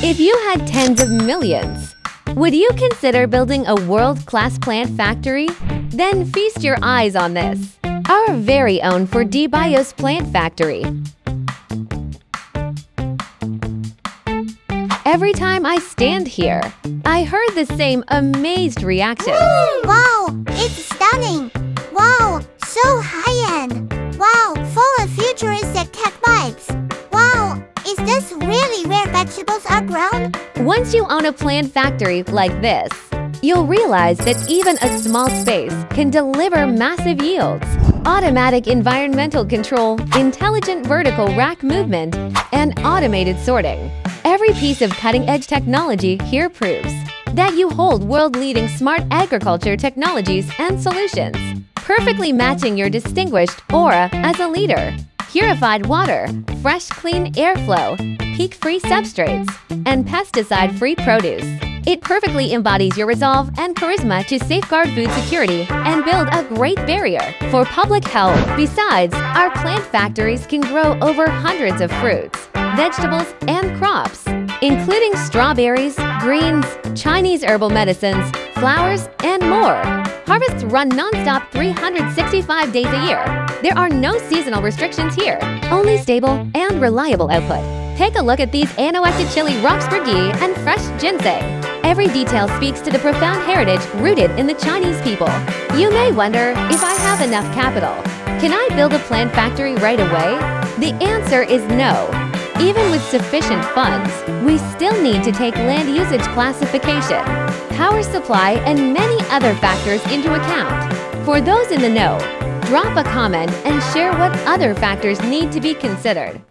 If you had tens of millions, would you consider building a world-class plant factory? Then feast your eyes on this, our very own Purified plant factory. Every time I stand here, I heard the same amazed reaction. Wow, it's stunning! Wow, so high-end! Wow, full of futuristic tech vibes! Wow, is this really where vegetables are grown? Once you own a plant factory like this, you'll realize that even a small space can deliver massive yields. Automatic environmental control, intelligent vertical rack movement, and automated sorting. Every piece of cutting-edge technology here proves that you hold world-leading smart agriculture technologies and solutions, perfectly matching your distinguished aura as a leader. Purified water, fresh clean airflow, peak-free substrates, and pesticide-free produce. It perfectly embodies your resolve and charisma to safeguard food security and build a great barrier for public health. Besides, our plant factories can grow over hundreds of fruits, vegetables, and crops, including strawberries, greens, Chinese herbal medicines, flowers, and more. Harvests run non-stop 365 days a year. There are no seasonal restrictions here, only stable and reliable output. Take a look at these Anoectochilus roxburghii and fresh ginseng. Every detail speaks to the profound heritage rooted in the Chinese people. You may wonder if I have enough capital. Can I build a plant factory right away? The answer is no. Even with sufficient funds, we still need to take land usage classification, power supply, and many other factors into account. For those in the know, drop a comment and share what other factors need to be considered.